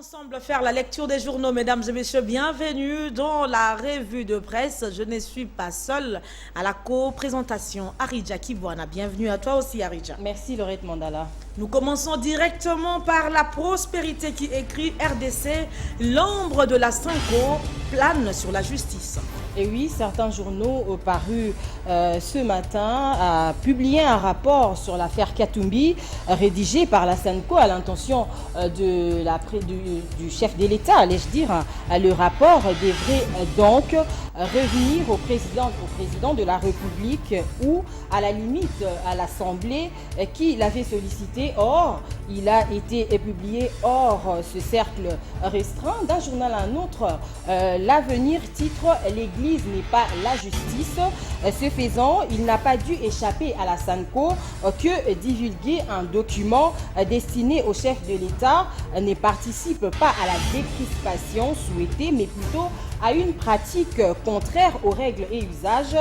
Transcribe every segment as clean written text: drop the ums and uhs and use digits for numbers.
ensemble faire la lecture des journaux, mesdames et messieurs. Bienvenue dans la revue de presse. Je ne suis pas seule à la co-présentation. Aridja Kibwana, bienvenue à toi aussi, Aridja. Merci, Laurette Mandala. Nous commençons directement par la prospérité qui écrit RDC. L'ombre de la Sanko plane sur la justice. Et oui, certains journaux parus ce matin a publié un rapport sur l'affaire Katumbi rédigé par la Sanko à l'intention du chef de l'État, allais-je dire. Le rapport devrait donc revenir au président de la République ou à la limite à l'Assemblée qui l'avait sollicité. Or, il a été publié hors ce cercle restreint. D'un journal à un autre, l'avenir titre « L'Église n'est pas la justice ». Ce faisant, il n'a pas dû échapper à la Sanko que divulguer un document destiné au chef de l'État ne participe pas à la décrispation souhaitée, mais plutôt à une pratique contraire aux règles et usages,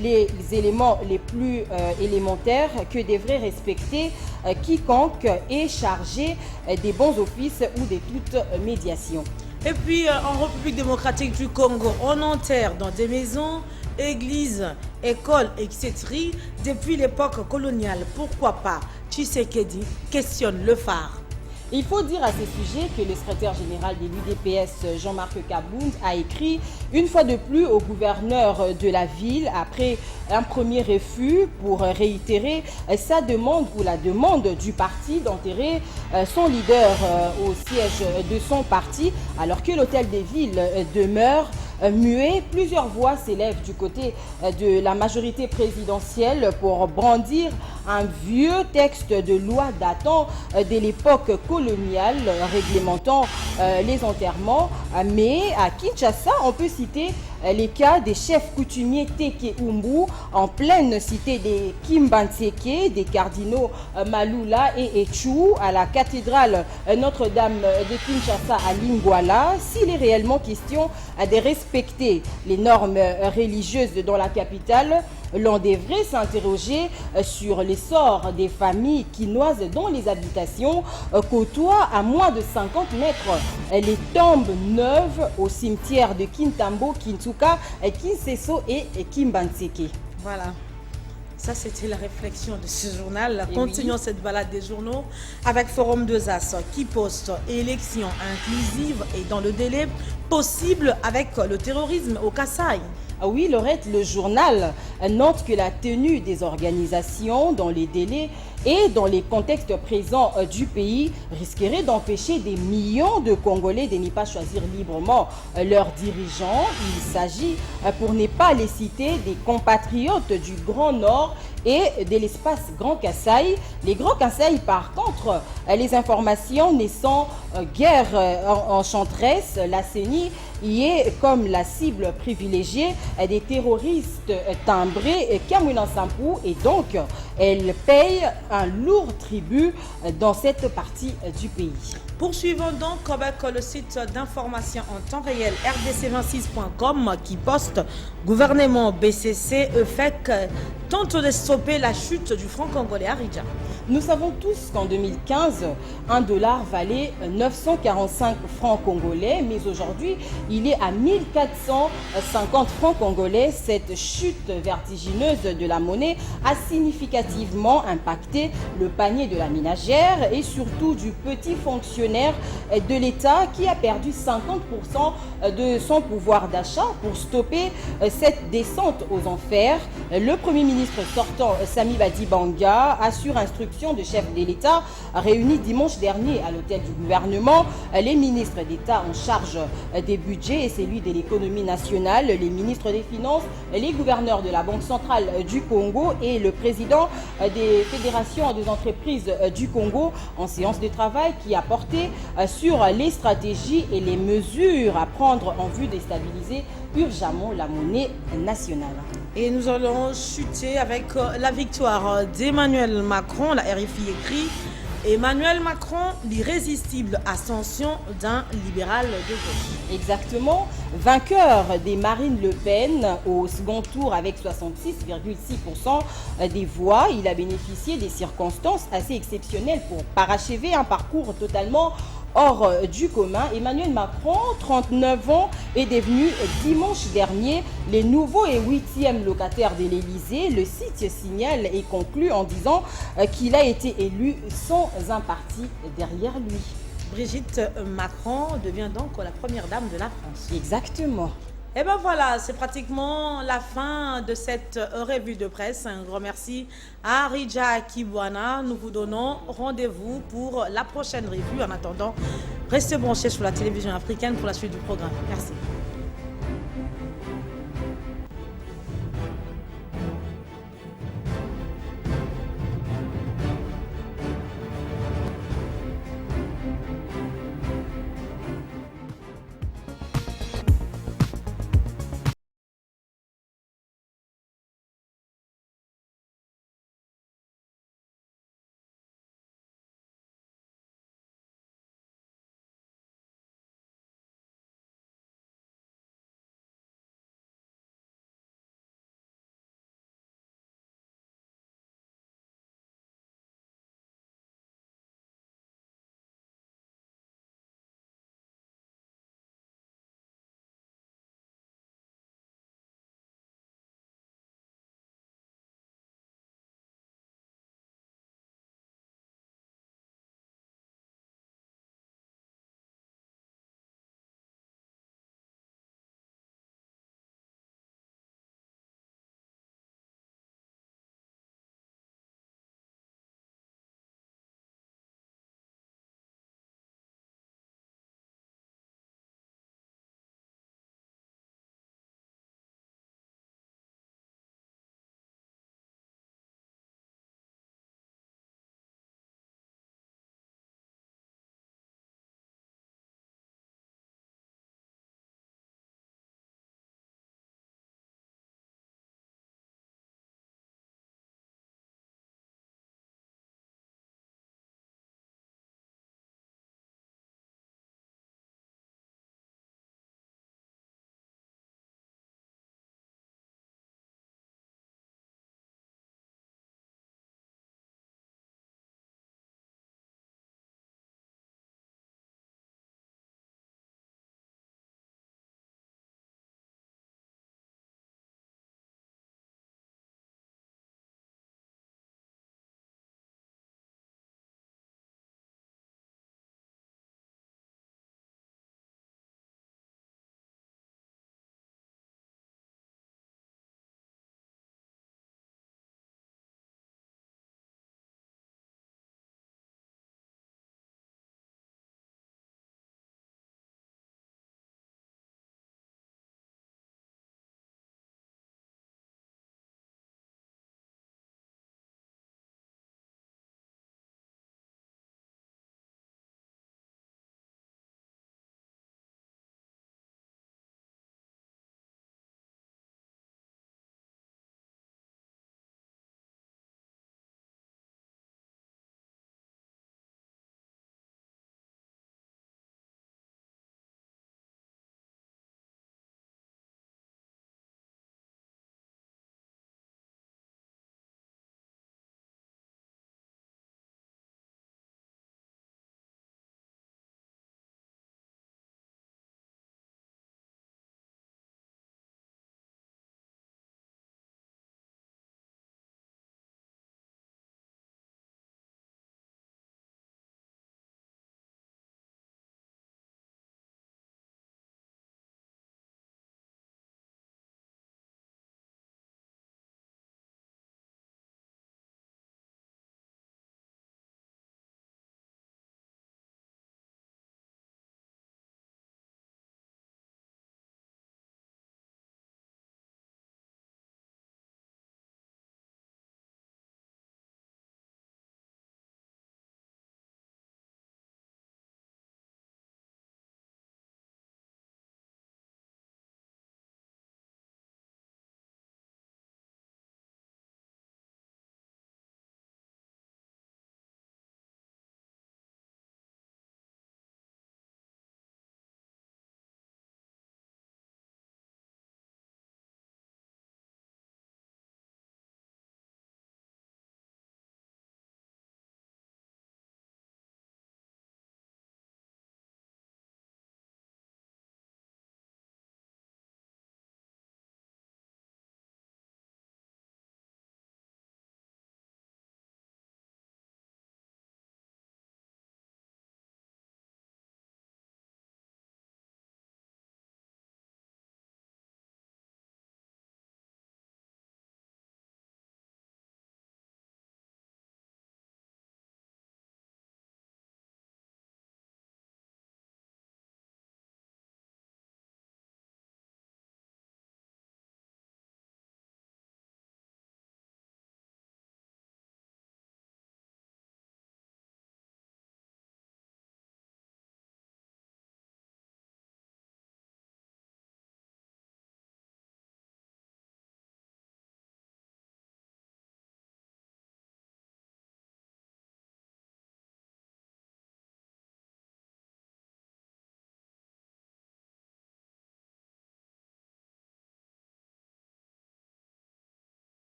les éléments les plus élémentaires que devrait respecter quiconque est chargé des bons offices ou de toute médiation. Et puis, en République démocratique du Congo, on enterre dans des maisons, églises, écoles, etc. depuis l'époque coloniale. Pourquoi pas? Tshisekedi questionne le phare. Il faut dire à ce sujet que le secrétaire général de l'UDPS, Jean-Marc Kabound, a écrit une fois de plus au gouverneur de la ville après un premier refus pour réitérer sa demande ou la demande du parti d'enterrer son leader au siège de son parti alors que l'hôtel des villes demeure muet. Plusieurs voix s'élèvent du côté de la majorité présidentielle pour brandir un vieux texte de loi datant de l'époque coloniale réglementant les enterrements. Mais à Kinshasa, on peut citer les cas des chefs coutumiers Teke Umbu en pleine cité des Kimbanseke, des cardinaux Malula et Echu, à la cathédrale Notre-Dame de Kinshasa à Lingwala. S'il est réellement question de respecter les normes religieuses dans la capitale, l'on devrait s'interroger sur l'essor des familles quinoises dont les habitations côtoient à moins de 50 mètres les tombes neuves au cimetière de Kintambo, Kintuka, Kinseso et Kimbanseke. Voilà. Ça, c'était la réflexion de ce journal. Et Continuons oui. cette balade des journaux avec Forum 2As qui poste élections inclusives et dans le délai possible avec le terrorisme au Kasaï. Ah oui, Laurette, le journal note que la tenue des organisations dans les délais et dans les contextes présents du pays risquerait d'empêcher des millions de Congolais de ne pas choisir librement leurs dirigeants. Il s'agit, pour ne pas les citer, des compatriotes du Grand Nord et de l'espace Grand Kasaï. Les Grands Kasaï, par contre, les informations ne sont guère enchanteresses. La CENI y est comme la cible privilégiée des terroristes timbrés Kamwina Sampou et donc elle paye un lourd tribut dans cette partie du pays. Poursuivons donc avec le site d'information en temps réel rdc26.com qui poste gouvernement BCC EFEC tente de stopper la chute du franc congolais. Aridja. Nous savons tous qu'en 2015, un dollar valait 945 francs congolais, mais aujourd'hui, il est à 1450 francs congolais. Cette chute vertigineuse de la monnaie a significativement impacté le panier de la ménagère et surtout du petit fonctionnaire de l'État qui a perdu 50% de son pouvoir d'achat. Pour stopper cette descente aux enfers, le Premier ministre sortant, Sami Badibanga, assure instruction de chef de l'État réunis dimanche dernier à l'hôtel du gouvernement, les ministres d'État en charge des budgets et celui de l'économie nationale, les ministres des Finances, les gouverneurs de la Banque centrale du Congo et le président des fédérations des entreprises du Congo en séance de travail qui a porté sur les stratégies et les mesures à prendre en vue de stabiliser urgemment la monnaie nationale. Et nous allons chuter avec la victoire d'Emmanuel Macron. La RFI écrit Emmanuel Macron, l'irrésistible ascension d'un libéral de gauche. Exactement, vainqueur des Marine Le Pen au second tour avec 66,6% des voix. Il a bénéficié des circonstances assez exceptionnelles pour parachever un parcours totalement hors du commun. Emmanuel Macron, 39 ans, est devenu dimanche dernier le nouveau et 8e locataire de l'Élysée. Le site signale et conclut en disant qu'il a été élu sans un parti derrière lui. Brigitte Macron devient donc la première dame de la France. Exactement. Et ben voilà, c'est pratiquement la fin de cette revue de presse. Un grand merci à Rija Kibwana. Nous vous donnons rendez-vous pour la prochaine revue. En attendant, restez branchés sur la télévision africaine pour la suite du programme. Merci.